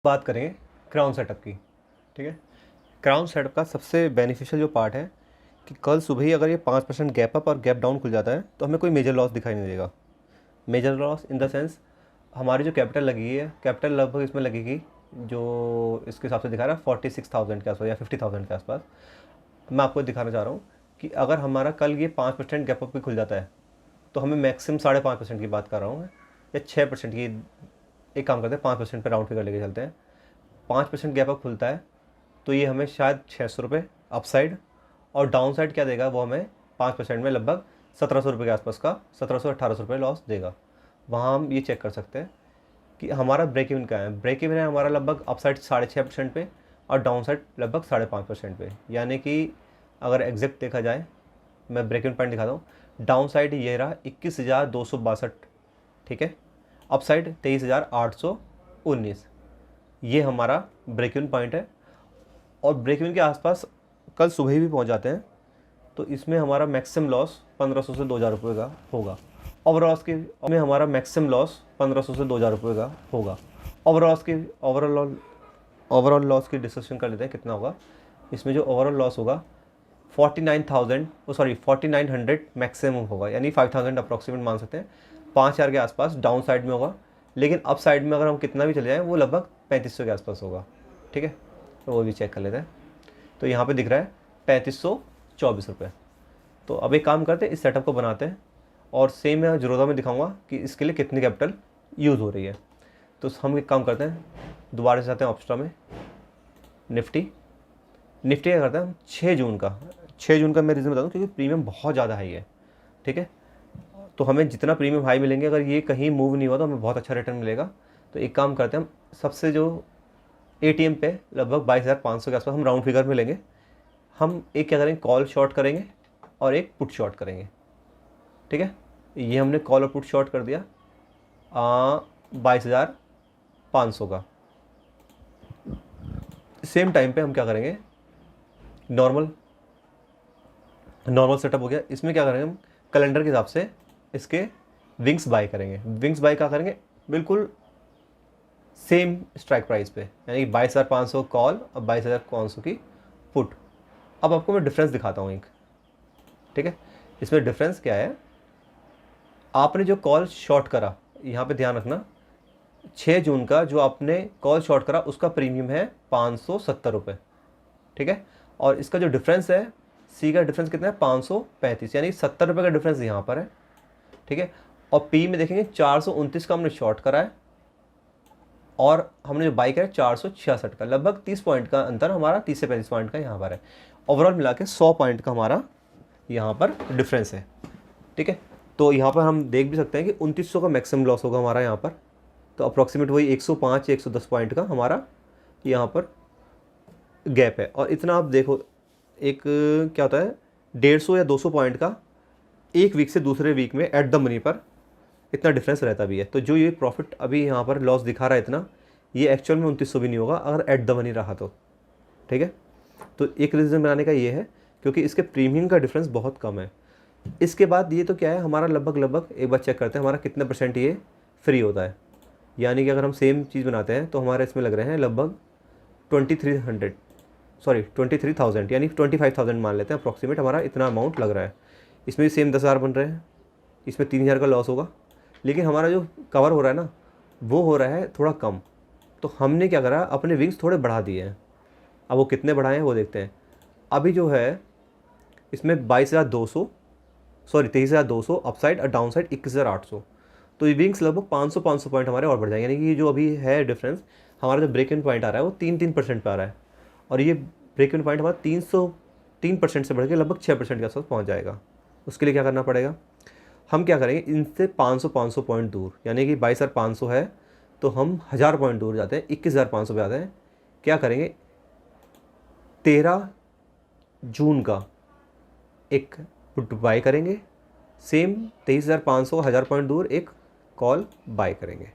बात करें crown setup की। ठीक है, क्राउन सेटअप का सबसे बेनिफिशियल जो पार्ट है कि कल सुबह ही अगर ये 5% गैप अप और गैप डाउन खुल जाता है तो हमें कोई मेजर लॉस दिखाई नहीं देगा। Major loss in the sense हमारी जो कैपिटल लगी है, कैपिटल लगभग इसमें लगेगी जो इसके हिसाब से दिखा रहा है 46,000 के आसपास या 50,000 के आसपास। मैं आपको दिखाना चाह रहा हूँ कि अगर हमारा कल ये 5% गैप अप भी खुल जाता है तो हमें मैक्सिमम 5.5% की बात कर रहा हूँ मैं, या 6% की। एक काम करते हैं, 5% पर राउंड फिगर लेके चलते हैं। 5% गैप अप खुलता है तो ये हमें शायद 600 रुपये अपसाइड, और डाउन साइड क्या देगा वो हमें 5% में लगभग 1700 रुपये के आसपास का 1700-1800 रुपये लॉस देगा। वहाँ हम ये चेक कर सकते हैं कि हमारा ब्रेक इवन क्या है। ब्रेक इवन है हमारा लगभग अपसाइड 6.5% पे और डाउन साइड लगभग 5.5% पे। यानी कि अगर एग्जैक्ट देखा जाए, मैं ब्रेक इवन पॉइंट दिखाता हूँ। डाउन साइड ये रहा 21,262, ठीक है। अपसाइड 23,819, ये हमारा ब्रेक इवन पॉइंट है। और ब्रेक इवन के आसपास कल सुबह भी पहुंच जाते हैं तो इसमें हमारा मैक्सिमम लॉस 1500 से 2000 रुपये का होगा। ओवरऑल के में हमारा मैक्सिमम लॉस 1500 से 2000 रुपये का होगा। ओवरऑल लॉस की डिस्कशन कर लेते हैं कितना होगा। इसमें जो ओवरऑल लॉस होगा 4900 मैक्सिमम होगा, यानी 5000 अप्रॉक्सीमेट मान सकते हैं। 5000 के आसपास डाउन साइड में होगा, लेकिन अप साइड में अगर हम कितना भी चले जाएँ वो लगभग 3500 के आसपास होगा। ठीक है, तो वो भी चेक कर लेते हैं। तो यहाँ पे दिख रहा है 3524 रुपये। तो अब एक काम करते हैं, इस सेटअप को बनाते हैं और सेम मैं ज़रूरत में दिखाऊंगा कि इसके लिए कितनी कैपिटल यूज़ हो रही है। तो हम एक काम करते हैं, दोबारा से जाते हैं ऑप्स्ट्रा में। निफ्टी क्या करते हैं हम 6 जून का मैं रीज़न बता दूँ, क्योंकि प्रीमियम बहुत ज़्यादा हाई है। ठीक है, तो हमें जितना प्रीमियम हाई मिलेंगे, अगर ये कहीं मूव नहीं हुआ तो हमें बहुत अच्छा रिटर्न मिलेगा। तो एक काम करते हैं, हम सबसे जो एटीएम पे लगभग 22,500 के आसपास हम राउंड फिगर में लेंगे। हम एक क्या करेंगे, कॉल शॉर्ट करेंगे और एक पुट शॉर्ट करेंगे। ठीक है, ये हमने कॉल और पुट शॉर्ट कर दिया 22,500 का। सेम टाइम पे हम क्या करेंगे, नॉर्मल सेटअप हो गया। इसमें क्या करेंगे, हम कैलेंडर के हिसाब से इसके विंग्स बाय करेंगे। विंग्स बाय क्या करेंगे, बिल्कुल सेम स्ट्राइक प्राइस पे, यानी कि 22,500 कॉल और 22,500 की पुट। अब आपको मैं डिफरेंस दिखाता हूँ एक। ठीक है, इसमें डिफरेंस क्या है, आपने जो कॉल शॉर्ट करा, यहाँ पे ध्यान रखना, 6 जून का जो आपने कॉल शॉर्ट करा उसका प्रीमियम है 570 रुपये। ठीक है, और इसका जो डिफरेंस है, सी का डिफरेंस कितना है 535, यानी 70 रुपये का डिफरेंस यहाँ पर है। ठीक है, और पी में देखेंगे 429 का हमने शॉर्ट करा है और हमने जो बाई करा 466 का। लगभग 30 पॉइंट का अंतर हमारा, 30 से 35 पॉइंट का यहाँ पर है। ओवरऑल मिला के 100 पॉइंट का हमारा यहाँ पर डिफरेंस है। ठीक है, तो यहाँ पर हम देख भी सकते हैं कि 2900 का मैक्सिमम लॉस होगा हमारा यहाँ पर। तो अप्रॉक्सीमेट वही 105 या 110 पॉइंट का हमारा यहाँ पर गैप है। और इतना आप देखो, एक क्या होता है 150 या 200 पॉइंट का एक वीक से दूसरे वीक में एट द मनी पर इतना डिफरेंस रहता भी है। तो जो ये प्रॉफिट अभी यहाँ पर लॉस दिखा रहा है इतना, ये एक्चुअल में 2900 भी नहीं होगा अगर एट द मनी रहा तो। ठीक है, तो एक रीज़न बनाने का ये है क्योंकि इसके प्रीमियम का डिफरेंस बहुत कम है। इसके बाद ये तो क्या है, हमारा लगभग एक बार चेक करते हैं हमारा कितने परसेंट ये फ्री होता है। यानी कि अगर हम सेम चीज़ बनाते हैं तो हमारे इसमें लग रहे हैं लगभग 23,000, यानी 25,000 मान लेते हैं अप्रॉक्सीमेट, हमारा इतना अमाउंट लग रहा है। इसमें भी सेम 10,000 बन रहे हैं, इसमें 3,000 का लॉस होगा, लेकिन हमारा जो कवर हो रहा है ना वो हो रहा है थोड़ा कम। तो हमने क्या करा, अपने विंग्स थोड़े बढ़ा दिए हैं। अब वो कितने बढ़ाए हैं वो देखते हैं। अभी जो है इसमें 23,200 अपसाइड और डाउन साइड 21,800। तो ये विंग्स लगभग 500 पॉइंट हमारे और बढ़ जाएंगे। यानी कि जो अभी है डिफरेंस, हमारा जो ब्रेक इवन पॉइंट आ रहा है वो 3% पे आ रहा है, और ये ब्रेक इवन पॉइंट हमारा 3% से बढ़ के लगभग 6% के आसपास पहुँच जाएगा। उसके लिए क्या करना पड़ेगा, हम क्या करेंगे, इनसे 500 पॉइंट दूर, यानी कि 22,500 है तो हम 1000 पॉइंट दूर जाते हैं, 21,500 पे आते हैं। क्या करेंगे, 13 जून का एक पुट बाय करेंगे, सेम 23,500 1000 पॉइंट दूर एक कॉल बाय करेंगे।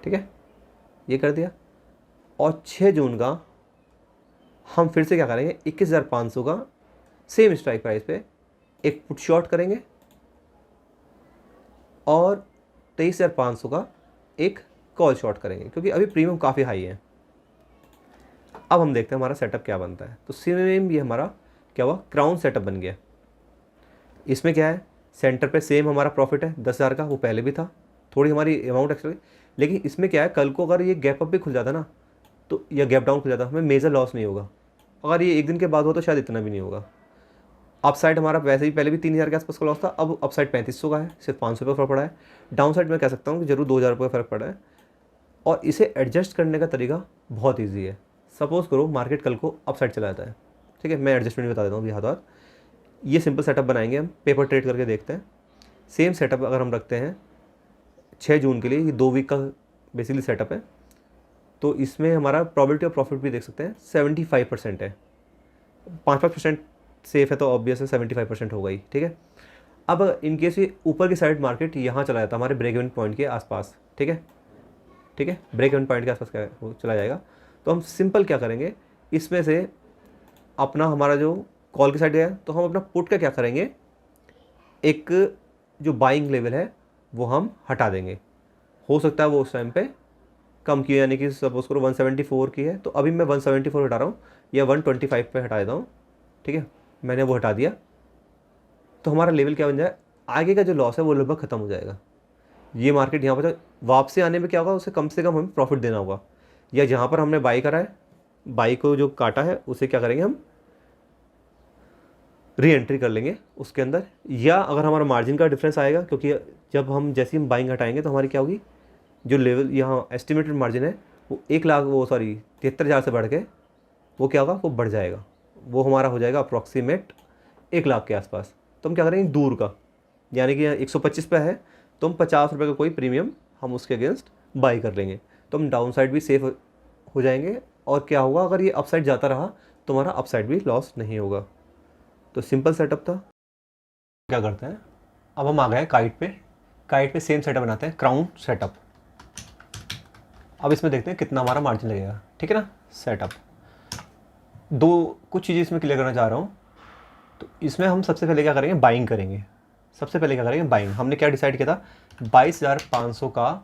ठीक है, ये कर दिया। और 6 जून का हम फिर से क्या करेंगे, 21,500 का सेम स्ट्राइक प्राइस पे एक पुट शॉर्ट करेंगे और 23,500 का एक कॉल शॉर्ट करेंगे, क्योंकि अभी प्रीमियम काफ़ी हाई है। अब हम देखते हैं हमारा सेटअप क्या बनता है। तो सेम ये हमारा क्या हुआ, क्राउन सेटअप बन गया। इसमें क्या है, सेंटर पे सेम हमारा प्रॉफिट है 10,000 का, वो पहले भी था, थोड़ी हमारी अमाउंट एक्स्ट्रा। लेकिन इसमें क्या है, कल को अगर ये गैप अप भी खुल जाता ना, तो या गैप डाउन खुल जाता, हमें मेजर लॉस नहीं होगा। अगर ये एक दिन के बाद हो तो शायद इतना भी नहीं होगा। अपसाइड हमारा वैसे ही पहले भी 3,000 के आसपास का लॉस था, अब अपसाइड 3500 का है, सिर्फ 500 रुपये फर्क पड़ा है। डाउन साइड में कह सकता हूँ कि जरूर 2,000 रुपये का फर्क पड़ा है। और इसे एडजस्ट करने का तरीका बहुत ईजी है। सपोज़ करो मार्केट कल को अपसाइड चला जाता है, ठीक है, मैं एडजस्टमेंट बता देता हूँ हाथ हाथ। ये सिंपल सेटअप बनाएंगे हम, पेपर ट्रेड करके देखते हैं। सेम सेटअप अगर हम रखते हैं 6 जून के लिए, ये 2 वीक का बेसिकली सेटअप है, तो इसमें हमारा प्रॉबिलिटी ऑफ प्रॉफिट भी देख सकते हैं 75% है। 5% सेफ है तो ऑब्वियस है 75% होगा ही, ठीक है। अब इन केस ये ऊपर की साइड मार्केट यहाँ चला जाता है हमारे ब्रेक इवन पॉइंट के आसपास, ठीक है, ठीक है, ब्रेक इवन पॉइंट के आसपास क्या वो चला जाएगा, तो हम सिंपल क्या करेंगे, इसमें से अपना हमारा जो कॉल की साइड गया तो हम अपना पुट का क्या करेंगे, एक जो बाइंग लेवल है वो हम हटा देंगे। हो सकता है वो उस टाइम पे कम की, यानी कि सपोज करो 174 की है तो अभी मैं 174 हटा रहा हूँ या 125 पे हटा देता हूँ, ठीक है, मैंने वो हटा दिया। तो हमारा लेवल क्या बन जाए, आगे का जो लॉस है वो लगभग ख़त्म हो जाएगा। ये मार्केट यहाँ पर वापसी आने में क्या होगा, उसे कम से कम हमें प्रॉफिट देना होगा, या जहाँ पर हमने बाई करा है, बाई को जो काटा है उसे क्या करेंगे हम री एंट्री कर लेंगे उसके अंदर। या अगर हमारा मार्जिन का डिफरेंस आएगा, क्योंकि जब हम जैसे ही हम बाइंग हटाएंगे तो हमारी क्या होगी, जो लेवल यहाँ एस्टिमेटेड मार्जिन है वो 73,000 से बढ़ के वो क्या होगा, वो बढ़ जाएगा, वो हमारा हो जाएगा अप्रॉक्सीमेट 1,00,000 के आसपास। तो हम क्या करेंगे दूर का, यानी कि 125 पे है तो हम 50 रुपये का कोई प्रीमियम हम उसके अगेंस्ट बाई कर लेंगे, तो हम डाउन साइड भी सेफ हो जाएंगे। और क्या होगा, अगर ये अपसाइड जाता रहा तो हमारा अपसाइड भी लॉस नहीं होगा। तो सिंपल सेटअप था। क्या करते हैं, अब हम आ गए काइट पे सेम सेटअप बनाते हैं, क्राउन सेटअप। अब इसमें देखते हैं कितना हमारा मार्जिन लगेगा, ठीक है ना। सेटअप कुछ चीज़ें इसमें क्लियर करना चाह रहा हूँ। तो इसमें हम सबसे पहले क्या करेंगे, बाइंग करेंगे। सबसे पहले क्या करेंगे, बाइंग। हमने क्या डिसाइड किया था, 22,500 का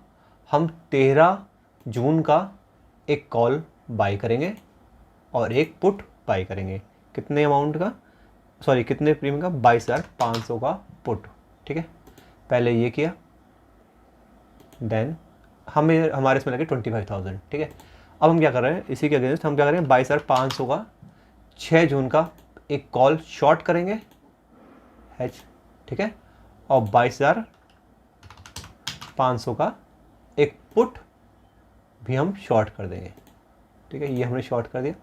हम 13 जून का एक कॉल बाई करेंगे और एक पुट बाई करेंगे। कितने अमाउंट का, सॉरी कितने प्रीमियम का, 22,500 का पुट, ठीक है। पहले ये किया, देन हमारे इसमें लगे 25,000, ठीक है। अब हम क्या कर रहे हैं, इसी के अगेंस्ट हम क्या करेंगे, 22,500 का 6 जून का एक कॉल शॉर्ट करेंगे हैच, ठीक है, और 22,500 का एक पुट भी हम शॉर्ट कर देंगे, ठीक है। ये हमने शॉर्ट कर दिया।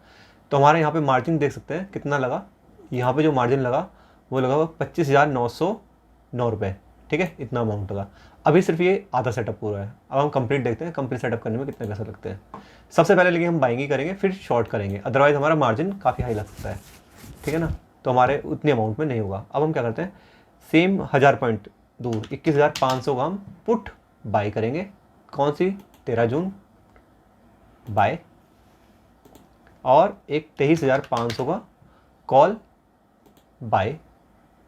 तो हमारे यहाँ पे मार्जिन देख सकते हैं कितना लगा, यहाँ पे जो मार्जिन लगा वो लगा 25,909 रुपये, ठीक है, इतना अमाउंट लगा। अभी सिर्फ ये आधा सेटअप पूरा है। अब हम कंप्लीट देखते हैं, कंप्लीट सेटअप करने में कितने पैसे लगते हैं। सबसे पहले लेकिन हम बाइंग ही करेंगे, फिर शॉर्ट करेंगे, अदरवाइज हमारा मार्जिन काफ़ी हाई लग सकता है, ठीक है ना। तो हमारे उतनी अमाउंट में नहीं होगा। अब हम क्या करते हैं, सेम 1000 पॉइंट दूर 21,500 का हम पुट बाई करेंगे। कौन सी, 13 जून बाय, और एक 23,500 का कॉल बाय,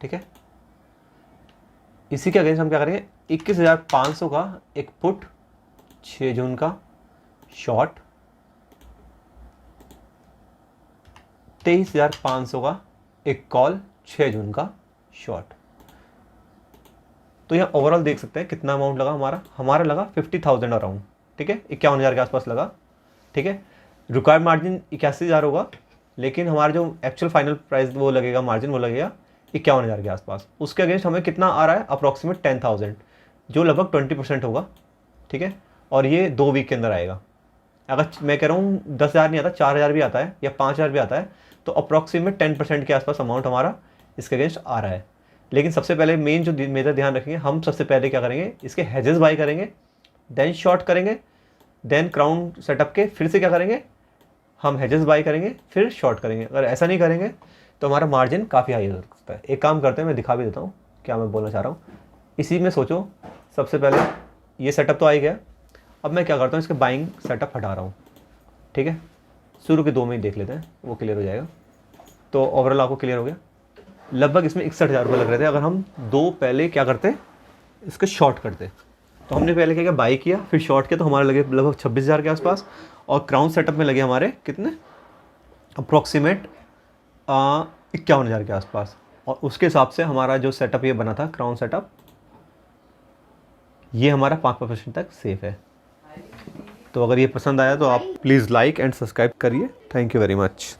ठीक है। इसी के अगेंस्ट हम क्या करेंगे, 21,500 का एक पुट 6 जून का शॉर्ट, 23,500 का एक कॉल 6 जून का शॉर्ट। तो यहाँ ओवरऑल देख सकते हैं कितना अमाउंट लगा हमारा लगा 50,000 अराउंड, ठीक है, 51,000 के आसपास लगा, ठीक है। रिक्वायर्ड मार्जिन 81,000 होगा, लेकिन हमारा जो एक्चुअल फाइनल प्राइस वो लगेगा, मार्जिन वो लगेगा 51,000 के आसपास। उसके अगेंस्ट हमें कितना आ रहा है, अप्रॉक्सीमेट 10,000, जो लगभग 20% होगा, ठीक है। और ये 2 वीक के अंदर आएगा। अगर मैं कह रहा हूँ 10,000 नहीं आता, 4,000 भी आता है या 5,000 भी आता है, तो अप्रॉक्सीमेट 10% के आसपास अमाउंट हमारा इसके अगेंस्ट आ रहा है। लेकिन सबसे पहले मेन जो मेजर ध्यान रखेंगे, हम सबसे पहले क्या करेंगे, इसके हेजेस बाई करेंगे, देन शॉर्ट करेंगे, देन क्राउन सेटअप के फिर से क्या करेंगे, हम हेजेस बाई करेंगे, फिर शॉर्ट करेंगे। अगर ऐसा नहीं करेंगे तो हमारा मार्जिन काफ़ी हाई हो सकता है। एक काम करते हैं, मैं दिखा भी देता हूँ क्या मैं बोलना चाह रहा हूँ। इसी में सोचो, सबसे पहले ये सेटअप तो आ ही गया। अब मैं क्या करता हूँ, इसके बाइंग सेटअप हटा रहा हूँ, ठीक है। शुरू के 2 में ही देख लेते हैं, वो क्लियर हो जाएगा। तो ओवरऑल आपको क्लियर हो गया। लगभग इसमें 61,000 रुपये लग रहे थे अगर हम 2 पहले क्या करते, इसके शॉर्ट करते। तो हमने पहले क्या किया, बाई किया, फिर शॉर्ट किया, तो हमारे लगे लगभग 26,000 के आसपास। और क्राउन सेटअप में लगे हमारे कितने, अप्रॉक्सीमेट 51,000 के आसपास, और उसके हिसाब से हमारा जो सेटअप ये बना था क्राउन सेटअप, ये हमारा 5% तक सेफ है। तो अगर ये पसंद आया तो आप प्लीज़ लाइक एंड सब्सक्राइब करिए। Thank you very much.